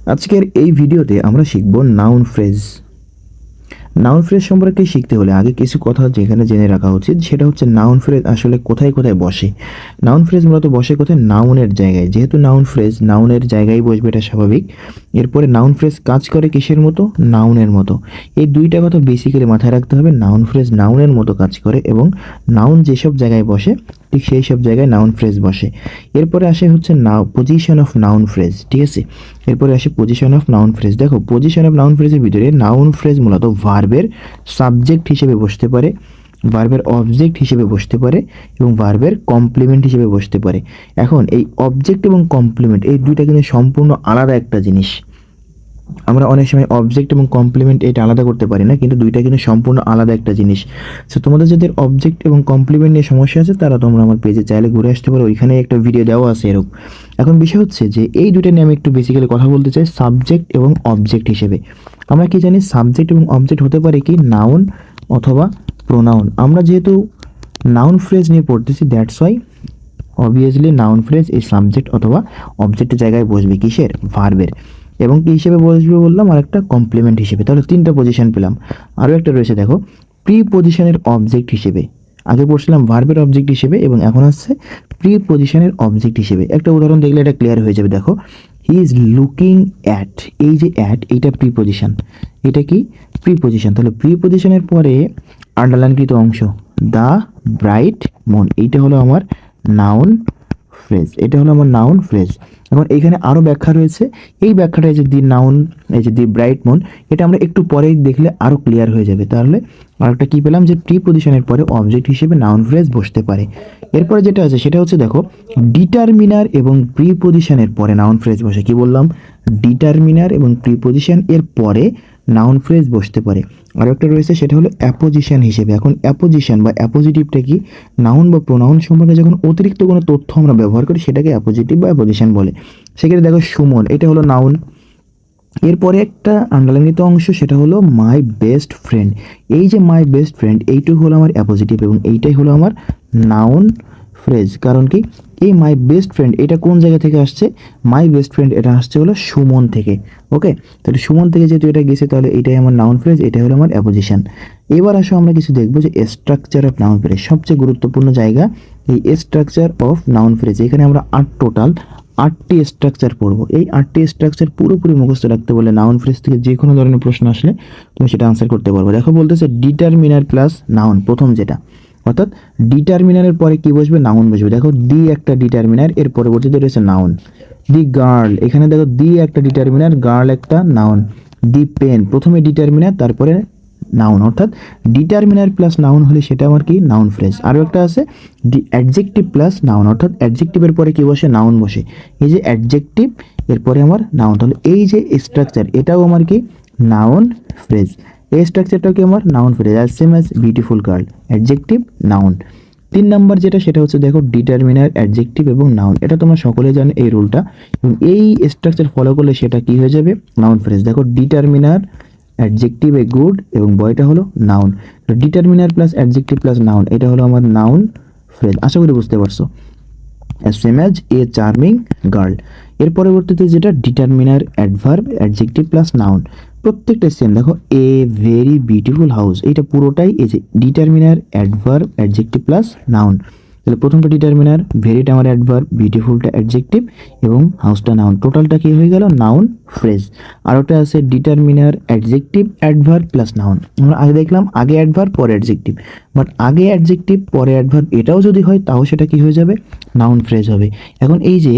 আজকের এই ভিডিওতে আমরা শিখব নাউন ফ্রেজ। নাউন ফ্রেজ সম্পর্কে শিখতে হলে আগে কিছু কথা যেখানে জেনে রাখা উচিত, সেটা হচ্ছে নাউন ফ্রেজ আসলে কোথায় কোথায় বসে। নাউন ফ্রেজ মূলত বসে কোথায়? নাউনের জায়গায়। যেহেতু নাউন ফ্রেজ নাউনের জায়গায় বসবে, এটা স্বাভাবিক। এরপরে নাউন ফ্রেজ কাজ করে কিসের মতো? নাউনের মতো। এই দুইটা কথা বেসিক্যালি মাথায় রাখতে হবে। নাউন ফ্রেজ নাউনের মতো কাজ করে এবং নাউন যেসব জায়গায় বসে ঠিক সেই সব জায়গায় নাউন ফ্রেজ বসে। এরপরে আসে হচ্ছে পজিশন অফ নাউন ফ্রেজ, ঠিক আছে? এরপরে আসে পজিশন অফ নাউন ফ্রেজ। দেখো, পজিশন অফ নাউন ফ্রেজের ভিতরে নাউন ফ্রেজ মূলত ভার্বের সাবজেক্ট হিসেবে বসতে পারে, ভার্বের অবজেক্ট হিসেবে বসতে পারে এবং ভার্বের কমপ্লিমেন্ট হিসেবে বসতে পারে। এখন এই অবজেক্ট এবং কমপ্লিমেন্ট এই দুইটা কিন্তু সম্পূর্ণ আলাদা একটা জিনিস। আমরা অনেক সময় অবজেক্ট এবং কমপ্লিমেন্ট এটা আলাদা করতে পারি না, কিন্তু দুইটা কিন্তু সম্পূর্ণ আলাদা একটা জিনিস। সো তোমাদের যাদের অবজেক্ট এবং কমপ্লিমেন্ট নিয়ে সমস্যা আছে তারা তোমরা আমার পেজে চাইলে ঘুরে আসতে পারো, ওইখানে একটা ভিডিও দেওয়া আছে এরকম। এখন বিষয় হচ্ছে যে এই দুইটা নিয়ে আমি একটু বেসিক্যালি কথা বলতে চাই, সাবজেক্ট এবং অবজেক্ট হিসেবে। আমরা কি জানি? সাবজেক্ট এবং অবজেক্ট হতে পারে কি নাউন অথবা প্রোনাউন। আমরা যেহেতু নাউন ফ্রেজ নিয়ে পড়তেছি, that's why obviously noun phrase এই সাবজেক্ট অথবা অবজেক্টের জায়গায় বসবে কিসের? ভার্বের। এবং কি হিসেবে বসবে বললাম? আর একটা কমপ্লিমেন্ট হিসেবে। তাহলে তিনটা পজিশন পেলাম। আরও একটা রয়েছে, দেখো, প্রি পজিশনের অবজেক্ট হিসেবে। আগে পড়ছিলাম ভার্বের অবজেক্ট হিসেবে এবং এখন আসছে প্রি পজিশনের অবজেক্ট হিসেবে। একটা উদাহরণ দেখলে এটা ক্লিয়ার হয়ে যাবে। দেখো, হি ইজ লুকিং অ্যাট, এই যে অ্যাট, এইটা প্রি পজিশন। এটা কি? Pre position. তাহলে প্রি পজিশনের পরে আন্ডারলাইনকৃত অংশ দ্য ব্রাইট মুন, এইটা হলো আমার নাউন ফ্রেজ। এটা হলো আমার নাউন ফ্রেজ। এখন এইখানে আরও ব্যাখ্যা রয়েছে। এই ব্যাখ্যাটা এই যে দি নাউন, এই যে দি ব্রাইট মুন, এটা আমরা একটু পরেই দেখলে আরও ক্লিয়ার হয়ে যাবে। তাহলে আরেকটা কী পেলাম? যে প্রি পজিশনের পরে অবজেক্ট হিসেবে নাউন ফ্রেজ বসতে পারে। এরপরে যেটা আছে সেটা হচ্ছে, দেখো, ডিটারমিনার এবং প্রি পজিশনের পরে নাউন ফ্রেজ বসে। কি বললাম? ডিটারমিনার এবং প্রি পজিশন এর পরে নাউন ফ্রেজ বসতে পারে। আরও একটা রয়েছে, সেটা হলো অ্যাপোজিশন হিসেবে। এখন অ্যাপোজিশন বা অ্যাপোজিটিভটা কি? নাউন বা প্রোনাউন সম্পর্কে যখন অতিরিক্ত কোনো তথ্য আমরা ব্যবহার করি সেটাকে অ্যাপোজিটিভ বা অ্যাপোজিশন বলে। সেক্ষেত্রে দেখো, সুমন, এটা হলো নাউন। এরপরে একটা আন্ডারলাইনিত অংশ, সেটা হলো মাই বেস্ট ফ্রেন্ড। এই যে মাই বেস্ট ফ্রেন্ড, এইটুকু হলো আমার অ্যাপোজিটিভ এবং এইটাই হলো আমার নাউন ফ্রেজ। কারণ কি? এই মাই বেস্ট ফ্রেন্ড এটা কোন জায়গা থেকে আসছে? মাই বেস্ট ফ্রেন্ড এটা আসছে হলো সুমন থেকে। ওকে, তাহলে সুমন থেকে যেহেতু এটা গেছে তাহলে এটাই আমার নাউন ফ্রেজ, এটাই হলো আমার অ্যাপোজিশন। এবার আসো আমরা কিছু দেখবো যে স্ট্রাকচার অফ নাউন ফ্রেজ, সবচেয়ে গুরুত্বপূর্ণ জায়গা এই স্ট্রাকচার অফ নাউন ফ্রেজ। এখানে আমরা টোটাল 8টি স্ট্রাকচার পড়বো। এই 8টি স্ট্রাকচার পুরোপুরি মুখস্থ রাখতে বলে নাউন ফ্রেজ থেকে যে কোনো ধরনের প্রশ্ন আসলে তুমি সেটা আনসার করতে পারবে। দেখো, বলতেছে ডিটারমিনার প্লাস নাউন, প্রথম যেটা, অর্থাৎ ডিটারমিনারের পরে কি বসবে? নাউন বসবে। দেখো, দি একটা ডিটারমিনার, এর পরবর্তীতে রয়েছে নাউন। দি গার্ল, এখানে দেখো দি একটা ডিটারমিনার, গার্ল একটা নাউন। দি পেন, প্রথমে ডিটারমিনার তারপরে নাউন, অর্থাৎ ডিটারমিনার প্লাস নাউন হলে সেটা আমার কি? Noun phrase. আরও একটা আছে দি অ্যাডজেক্টিভ প্লাস নাউন, অর্থাৎ অ্যাডজেক্টিভের পরে কি বসে? নাউন বসে। এই যে অ্যাডজেক্টিভ, এরপরে আমার নাউন। তাহলে এই যে স্ট্রাকচার, এটাও আমার কি? Noun phrase. এই স্ট্রাকচারটাও কি আমার? Noun phrase. As same as beautiful girl, adjective, noun. 3 নম্বর যেটা, সেটা হচ্ছে, দেখো, ডিটারমিনার, অ্যাডজেক্টিভ এবং নাউন। এটা তোমরা সকলে জানো এই রুলটা, এবং এই স্ট্রাকচার ফলো করলে সেটা কি হয়ে যাবে? Noun phrase. দেখো, ডিটারমিনার, অ্যাডজেক্টিভ এ গুড এবং বয়টা হলো noun. Determiner plus adjective plus noun, এটা হলো আমার নাউন ফ্রেজ। আশা করি বুঝতে পারছো। Same as a charming girl. এর পরবর্তীতে যেটা determiner, adverb, adjective plus noun, প্রত্যেকটা সেম। দেখো, এ ভেরি বিউটিফুল হাউস, এইটা পুরোটাই এই যে determiner, adverb, adjective plus noun. তাহলে প্রথমটা ডিটারমিনার, ভেরিটা আমার অ্যাডভার্ব, বিউটিফুলটা অ্যাডজেক্টিভ এবং হাউসটা নাউন। টোটালটা কি হয়ে গেল? Noun phrase. আর ওটা আছে determiner, adjective, adverb plus noun. আমরা আগে দেখলাম আগে অ্যাডভার্ব পরে অ্যাডজেক্টিভ, বাট আগে অ্যাডজেক্টিভ পরে অ্যাডভার্ব এটাও যদি হয় তাও সেটা কি হয়ে যাবে? নাউন ফ্রেজ হবে। এখন এই যে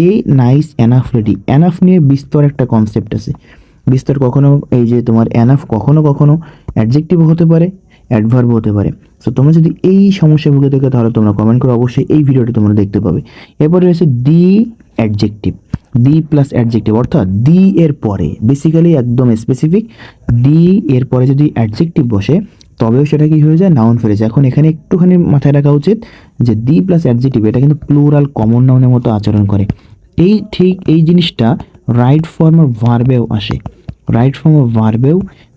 a nice enough ready, enough নিয়ে বিস্তর একটা কনসেপ্ট আছে। বিস্তর কখনো এই যে তোমার এনাফ কখনো কখনো অ্যাডজেক্টিভ হতে পারে, অ্যাডভার্ব হতে পারে। সো তোমরা যদি এই সমস্যা ভুগে থাকো তাহলে তোমরা কমেন্ট করো, অবশ্যই এই ভিডিওটি তোমরা দেখতে পাবে। এরপরে রয়েছে দি অ্যাডজেক্টিভ, দি প্লাস অ্যাডজেক্টিভ, অর্থাৎ দি এর পরে বেসিক্যালি একদম স্পেসিফিক, দি এর পরে যদি অ্যাডজেক্টিভ বসে তবেও সেটা কি হয়ে যায়? Noun phrase. এখন এখানে একটুখানি মাথায় রাখা উচিত যে দি প্লাস অ্যাডজেক্টিভ এটা কিন্তু প্লুরাল কমন নাউনের মতো আচরণ করে। ঠিক এই জিনিসটা রাইট ফর্ম অফ ভার্বেও আসে। রাইট ফর্ম অফ ভার্বেও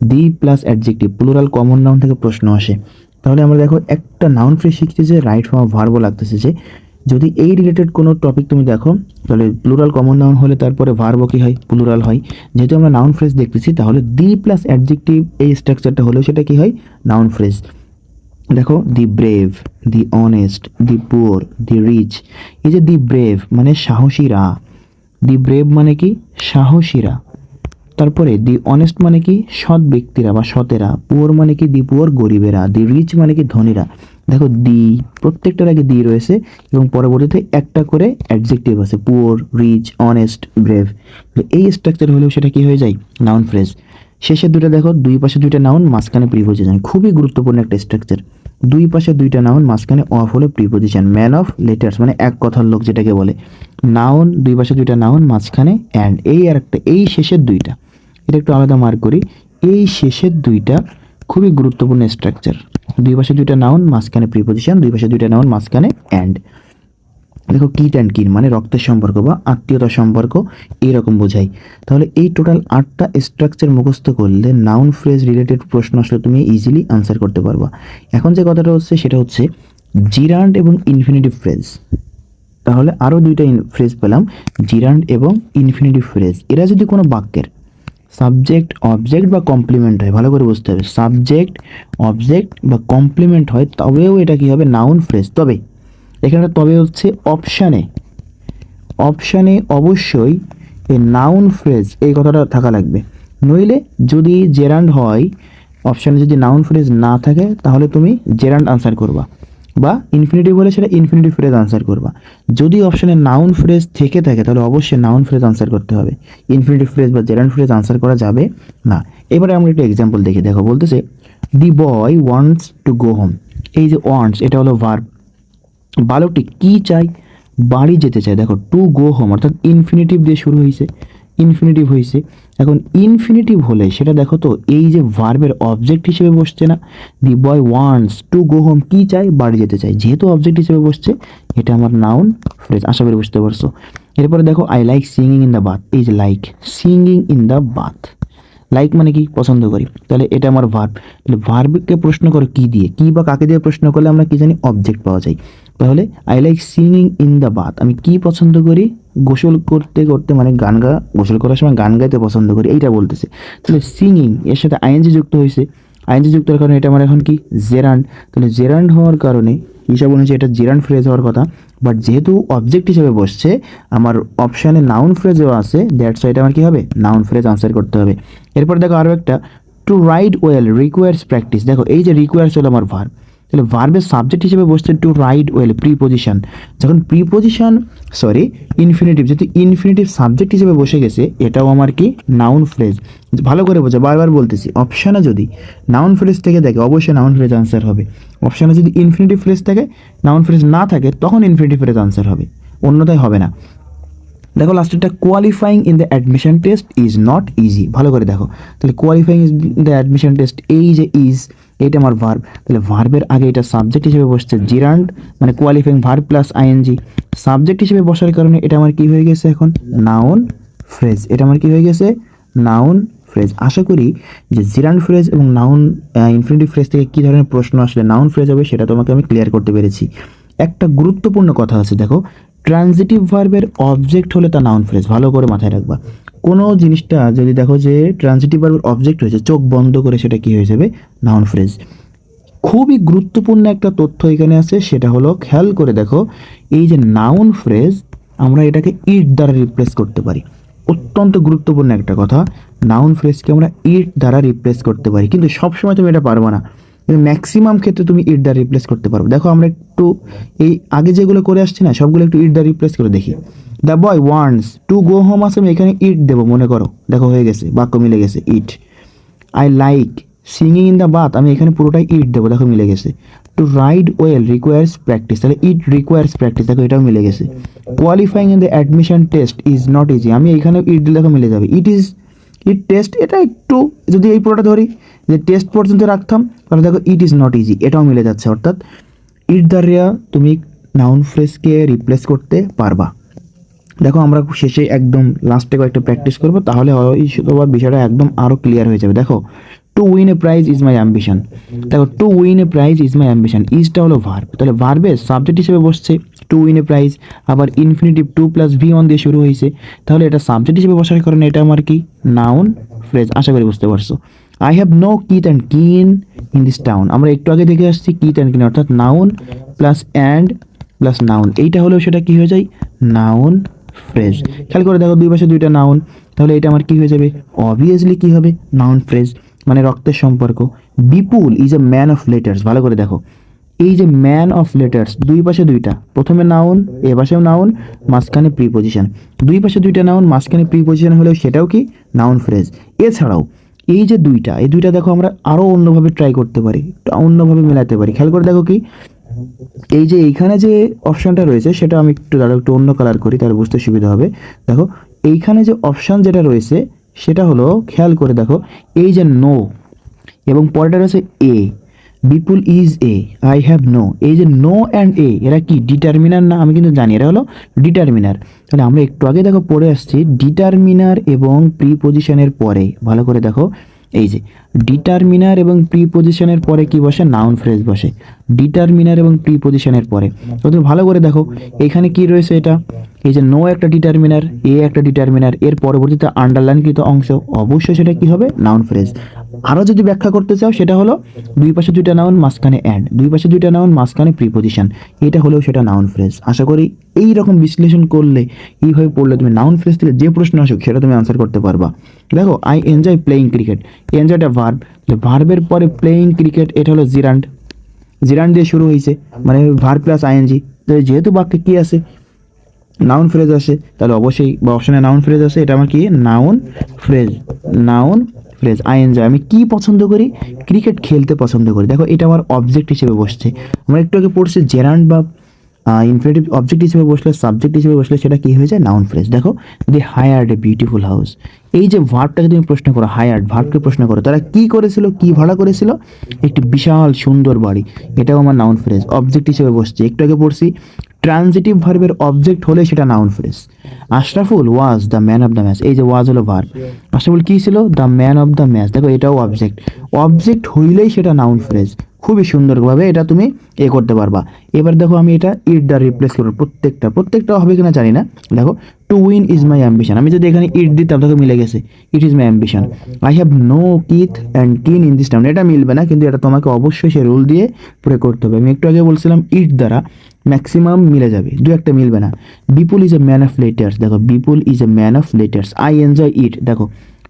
the plus adjective plural common noun থেকে প্রশ্ন আসে। তাহলে আমরা দেখো একটা নাউন ফ্রেজ শিখতে যে রাইট ফর্ম অফ ভার্বও লাগতেছে, যে যদি এই রিলেটেড কোনো টপিক তুমি দেখো তাহলে প্লুরাল কমন নাউন হলে তারপরে ভার্বও কি হয়, প্লুরাল হয়। যেহেতু আমরা নাউন ফ্রেজ দেখতেছি তাহলে দি প্লাস অ্যাডজেক্টিভ এই স্ট্রাকচারটা হলেও সেটা কি হয়, নাউন ফ্রেজ। দেখো the brave, the honest, the poor, the rich. এই যে দি ব্রেভ মানে সাহসীরা, দি ব্রেভ মানে কি সাহসীরা। তারপরে দি অনেস্ট মানে কি সৎ ব্যক্তিরা বা সতেরা, পুয়ার মানে কি দি পুয়ার গরিবেরা, দি রিচ মানে কি ধনীরা। দেখো দি প্রত্যেকটার আগে দি রয়েছে এবং পরবর্তীতে একটা করে অ্যাডজেক্টিভ আছে, পুয়ার, রিচ, অনেস্ট, ব্রেভ। এই স্ট্রাকচার হলেও সেটা কি হয়ে যায়, নাউন ফ্রেজ। শেষের দুটো দেখো, দুই পাশে দুইটা নাউন মাঝখানে প্রিপোজিশন, খুবই গুরুত্বপূর্ণ একটা স্ট্রাকচার। দুই পাশে দুইটা নাউন মাঝখানে অফ হলে প্রিপোজিশন, ম্যান অফ লেটার্স মানে এক কথার লোক যেটাকে বলে। নাউন দুই পাশে দুইটা নাউন মাঝখানে অ্যান্ড, এই আর একটা, এই শেষের দুইটা এটা একটু আলাদা মার্ক করি। এই শেষের দুইটা খুবই গুরুত্বপূর্ণ স্ট্রাকচার, দুই পাশে দুইটা নাউন মাঝখানে প্রিপোজিশন, দুই পাশে দুইটা নাউন মাঝখানে অ্যান্ড। দেখো কিট অ্যান্ড কিন মানে রক্তের সম্পর্ক বা আত্মীয়তার সম্পর্ক, এইরকম বোঝাই। তাহলে এই টোটাল 8টা স্ট্রাকচার মুখস্থ করলে নাউন ফ্রেজ রিলেটেড প্রশ্ন আসলে তুমি ইজিলি আনসার করতে পারবা। এখন যে কথাটা হচ্ছে সেটা হচ্ছে জিরান্ড এবং ইনফিনিটিভ ফ্রেজ। তাহলে আরও দুইটা ফ্রেজ পেলাম, জিরান্ড এবং ইনফিনিটিভ ফ্রেজ। এরা যদি কোনো বাক্যের সাবজেক্ট অবজেক্ট বা কমপ্লিমেন্ট হয়, ভালো করে বুঝতে হবে, সাবজেক্ট অবজেক্ট বা কমপ্লিমেন্ট হয় তবেও এটা কি হবে, নাউন ফ্রেজ। তবে এখানে তবে হচ্ছে অপশানে, অপশানে অবশ্যই এই নাউন ফ্রেজ এই কথাটা থাকা লাগবে। নইলে যদি জেরান্ড হয়, অপশানে যদি নাউন ফ্রেজ না থাকে তাহলে তুমি জেরান্ড আনসার করবা, বা ইনফিনিটিভ হলে সেটা ইনফিনিটিভ ফ্রেজ আনসার করবা। যদি অপশানে নাউন ফ্রেজ থেকে থাকে তাহলে অবশ্যই নাউন ফ্রেজ আনসার করতে হবে, ইনফিনিটিভ ফ্রেজ বা জেরান্ড ফ্রেজ আনসার করা যাবে না। এবারে আমরা একটা এক্সাম্পল দেখি। দেখো বলতেছে দি বয় ওয়ান্টস টু গো হোম। এই যে ওয়ান্টস এটা হলো ভার্ব, বালকটি কি চাই, বাড়ি যেতে চায়। দেখো টু গো হোম অর্থাৎ ইনফিনিটিভ দিয়ে শুরু হয়েছে, ইনফিনিটিভ হয়েছে। এখন ইনফিনিটিভ হলে সেটা দেখো তো এই যে ভার্বের অবজেক্ট হিসেবে বসছে না, দি বয় ওয়ান্টস টু গো হোম, কি চাই, বাড়ি যেতে চাই, যেহেতু অবজেক্ট হিসেবে বসছে এটা আমার নাউন ফ্রেজ। আশা করি বুঝতে পারছো। এরপরে দেখো I like singing in the bath. এই যে like, singing in the bath, like মানে কি পছন্দ করি, তাহলে এটা আমার ভার্ব। তাহলে ভার্বকে প্রশ্ন করো কি দিয়ে, কি বা কাকে দিয়ে প্রশ্ন করলে আমরা কি জানি, অবজেক্ট পাওয়া যায়। তাহলে I like singing in the bath, আমি কি পছন্দ করি, গোসল করতে করতে মানে গোসল করার সময় গান গাইতে পছন্দ করি, এইটা বলতেছে। তাহলে সিঙ্গিং এর সাথে আইএনজি যুক্ত হয়েছে, আইএনজি যুক্ত হওয়ার কারণে এটা আমার এখন কি জেরান্ড। তাহলে জেরান্ড হওয়ার কারণে হিসাব অনুযায়ী এটা জিরান্ড ফ্রেজ হওয়ার কথা, বাট যেহেতু অবজেক্ট হিসেবে বসছে আমার অপশানে নাউন ফ্রেজও আছে, দ্যাটস এটা আমার কি হবে, নাউন ফ্রেজ আনসার করতে হবে। এরপর দেখো আরও একটা, two ride well requires practice. দেখো এই যে রিকোয়ার্স হলো আমার ভার্ব, তাহলে ভার্বের সাবজেক্ট হিসেবে বসছে টু রাইড ওয়েল, প্রিপোজিশন। যখন প্রিপোজিশন ইনফিনিটিভ, যেহেতু ইনফিনিটিভ সাবজেক্ট হিসেবে বসে গেছে এটাও আমার কি নাউন ফ্রেজ। ভালো করে বোঝা, বারবার বলতেছি, অপশানে যদি নাউন ফ্রেজ থেকে থাকে অবশ্যই নাউন ফ্রেজ আনসার হবে। অপশানে যদি ইনফিনিটিভ ফ্রেজ থাকে, নাউন ফ্রেজ না থাকে তখন ইনফিনিটিভ ফ্রেজ আনসার হবে, অন্যথায় হবে না। দেখো লাস্টেরটা, qualifying in the admission test is not easy. ভালো করে দেখো, তাহলে qualifying in the admission test, এই যে ইজ এইটা আমার ভার্ব, তাহলে ভার্বের আগে এটা সাবজেক্ট হিসেবে বসছে জিরান্ড, মানে qualifying verb plus ING, subject হিসেবে বসার কারণে এটা আমার কি হয়ে গেছে এখন, নাউন ফ্রেজ। এটা আমার কি হয়ে গেছে, নাউন ফ্রেজ। আশা করি যে জিরান্ড ফ্রেজ এবং নাউন ইনফিনিটিভ ফ্রেজ থেকে কী ধরনের প্রশ্ন আসলে নাউন ফ্রেজ হবে সেটা তোমাকে আমি ক্লিয়ার করতে পেরেছি। একটা গুরুত্বপূর্ণ কথা আছে, দেখো ট্রানজিটিভ ভার্বের অবজেক্ট হলে তা নাউন ফ্রেজ, ভালো করে মাথায় রাখবা। কোনো জিনিসটা যদি দেখো যে ট্রানজিটিভ ভার্বের অবজেক্ট হয়েছে, চোখ বন্ধ করে সেটা কি হয়ে যাবে, নাউন ফ্রেজ। খুবই গুরুত্বপূর্ণ একটা তথ্য এখানে আছে, সেটা হলো খেয়াল করে দেখো, এই যে নাউন ফ্রেজ আমরা এটাকে ইট দ্বারা রিপ্লেস করতে পারি। অত্যন্ত গুরুত্বপূর্ণ একটা কথা, নাউন ফ্রেজকে আমরা ইট দ্বারা রিপ্লেস করতে পারি, কিন্তু সবসময় তুমি এটা পারবো না, কিন্তু ম্যাক্সিমাম ক্ষেত্রে তুমি ইট দ্বারা রিপ্লেস করতে পারবে। দেখো আমরা একটু এই আগে যেগুলো করে আসছি না সবগুলো একটু ইট দ্বারা রিপ্লেস করে দেখি। The boy wants to go home আছে, আমি এখানে ইট দেবো মনে করো, দেখো হয়ে গেছে, বাক্য মিলে গেছে, it. I like singing in the bath, আমি এখানে পুরোটাই ইট দেবো, দেখো মিলে গেছে। To ride well requires practice, তাহলে ইট রিকোয়ার্স প্র্যাকটিস, দেখো এটাও মিলে গেছে। Qualifying in the admission test is not easy, আমি এখানে ইট দিলে দেখো মিলে যাবে। ইট টেস্ট, এটা একটু যদি এই পুরোটা ধরি যে টেস্ট পর্যন্ত রাখতাম তাহলে দেখো ইট ইজ নট ইজি, এটাও মিলে যাচ্ছে। অর্থাৎ ইট দ্বারা তুমি নাউন ফ্রেজকে রিপ্লেস করতে পারবা। দেখো আমরা শেষে একদম লাস্টে কয়েকটা প্র্যাকটিস করবো, তাহলে হয়তো বিষয়টা একদম আরও ক্লিয়ার হয়ে যাবে। দেখো to win a prize is my ambition, দেখো to win a prize is my ambition, ইজটা হলো ভার্ব, তাহলে ভার্বের সাবজেক্ট হিসেবে বসছে টু উইন এ প্রাইজ, আবার infinitive to plus V one দিয়ে শুরু হয়েছে, তাহলে এটা সাবজেক্ট হিসেবে বসার কারণে এটা আমার কি নাউন ফ্রেজ। আশা করি বুঝতে পারছো। I have no kith and kin in this town, আমরা একটু আগে দেখে আসছি কিথ অ্যান্ড কিন অর্থাৎ noun plus and plus noun, এইটা হলেও সেটা কি হয়ে যায় নাউন ফ্রেজ। খেয়াল করে দেখো দুই পাশে দুইটা নাউন, তাহলে এটা আমার কি হয়ে যাবে অবভিয়াসলি কি হবে নাউন ফ্রেজ, মানে রক্তের সম্পর্ক। Bipul is a man of letters, ভালো করে দেখো এই যে ম্যান অফ লেটার্স, দুই পাশে দুইটা, প্রথমে নাউন এ পাশেও নাউন মাঝখানে প্রিপোজিশন, দুই পাশে দুইটা নাউন মাঝখানে প্রিপোজিশন হলেও সেটাও কি নাউন ফ্রেজ। এছাড়াও এই যে দুইটা, এই দুইটা দেখো আমরা আরও অন্যভাবে ট্রাই করতে পারি, অন্যভাবে মেলাতে পারি। খেয়াল করে দেখো কি এই যে এইখানে যে অপশানটা রয়েছে সেটা আমি একটু দাঁড়াও একটু অন্য কালার করি তাহলে বুঝতে সুবিধা হবে। দেখো এইখানে যে অপশান যেটা রয়েছে সেটা হলো, খেয়াল করে দেখো এই যে নো এবং পরেরটা রয়েছে a, Bipul is a, I have no, এই যে নো অ্যান্ড এ এরা কি ডিটারমিনার না? আমি কিন্তু জানি এরা হলো ডিটারমিনার। তাহলে আমরা একটু আগে দেখো পড়ে আসছি ডিটারমিনার এবং প্রিপোজিশনের পরে, ভালো করে দেখো এই যে ডিটারমিনার এবং প্রিপোজিশনের পরে কি বসে নাউন ফ্রেজ বসে, ডিটারমিনার এবং প্রিপোজিশনের পরে। তো তুমি ভালো করে দেখো এখানে কি রয়েছে, এটা এই যে নো একটা ডিটারমিনার, এ একটা ডিটারমিনার, এর পরবর্তীতে আন্ডারলাইনকৃত অংশ, অবশ্যই সেটা কি হবে নাউন ফ্রেজ। আরও যদি ব্যাখ্যা করতে চাও সেটা হলো দুই পাশে দুইটা নাউন মাঝখানে অ্যান্ড, দুই পাশে দুইটা নাউন মাঝখানে প্রিপোজিশন, এটা হলেও সেটা নাউন ফ্রেজ। আশা করি এই রকম বিশ্লেষণ করলে, এইভাবে পড়লে তুমি নাউন ফ্রেজ থেকে যে প্রশ্ন আসুক সেটা তুমি আনসার করতে পারবা। দেখো আই এনজয় প্লেয়িং ক্রিকেট, এনজয়টা ভার্ব, ভার্বের পরে প্লেয়িং ক্রিকেট এটা হলো জিরান্ড, জিরান্ড দিয়ে শুরু হয়েছে মানে ভার্ব প্লাস আইএনজি, যেহেতু বাক্যে কি আছে নাউন ফ্রেজ আসে, তাহলে অবশ্যই বা অপশনে নাউন ফ্রেজ আছে, এটা আমার কি noun phrase, noun phrase. I enjoy, আমি কি পছন্দ করি? ক্রিকেট খেলতে পছন্দ করি। দেখো এটা আমার অবজেক্ট হিসেবে বসছে, আমরা একটু আগে পড়ছি জেরান্ড বা ইনফিনিটিভ অবজেক্ট হিসেবে বসলে, সাবজেক্ট হিসেবে বসলে সেটা কি হয়ে যায় নাউন ফ্রেজ। দেখো দি হায়ার্ড এ বিউটিফুল হাউস, এই যে ভার্বটাকে তুমি প্রশ্ন করো, হায়ার্ড ভার্বকে প্রশ্ন করো, তারা কি করেছিল, কি ভাড়া করেছিল? একটি বিশাল সুন্দর বাড়ি, এটাও আমার নাউন ফ্রেজ, অবজেক্ট হিসেবে বসছে। একটু আগে পড়ছি ট্রানজিটিভ ভার্বের অবজেক্ট হলে সেটা noun phrase. Ashraful was the man of the match, এই যে ওয়াজ হলো ভার্ব, আশরাফুল কি ছিল the man of the match, দেখো এটাও অবজেক্ট, অবজেক্ট হইলেই সেটা নাউন ফ্রেজ। খুবই সুন্দরভাবে এটা তুমি করতে পারবা। এবার দেখো আমি এটা ইট দ্য রিপ্লেস করবো, প্রত্যেকটা হবে কিনা জানি না। দেখো to win is my ambition, আমি যদি এখানে ইট দিতাম দেখো মিলে গেছে, it is my ambition. I have no kith and kin in this town, এটা মিলবে না, কিন্তু এটা তোমাকে অবশ্যই সে রুল দিয়ে প্রয়োগ করতে হবে। আমি একটু আগে বলছিলাম ইট দ্বারা ম্যাক্সিমাম মিলে যাবে, দু একটা মিলবে না। Bipul is a man of letters, দেখো Bipul is a man of letters. I enjoy it, দেখো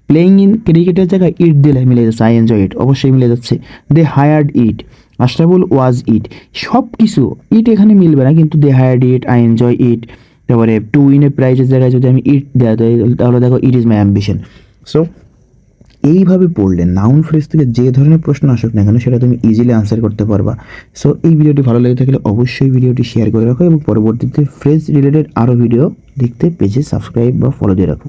প্লেয়িং ইন ক্রিকেটের জায়গায় ইট দিলে মিলে যাচ্ছে, আই এনজয় ইট অবশ্যই মিলে যাচ্ছে। দে হায়ার্ড ইট, আশরাফুল ওয়াজ ইট, সব কিছু ইট এখানে মিলবে না, কিন্তু they hired it, I enjoy it. তারপরে টু উইন এ প্রাইজের জায়গায় যদি আমি ইট দেওয়া তাহলে দেখো ইট ইজ মাই অ্যাম্বিশন। সো এইভাবে পড়লে নাউন ফ্রেজ থেকে যে ধরনের প্রশ্ন আসুক না কেন সেটা তুমি ইজিলি আনসার করতে পারবা। সো এই ভিডিওটি ভালো লেগে থাকলে অবশ্যই ভিডিওটি শেয়ার করে রাখো এবং পরবর্তীতে ফ্রেজ রিলেটেড আরও ভিডিও দেখতে পেজে সাবস্ক্রাইব বা ফলো দিয়ে রাখো।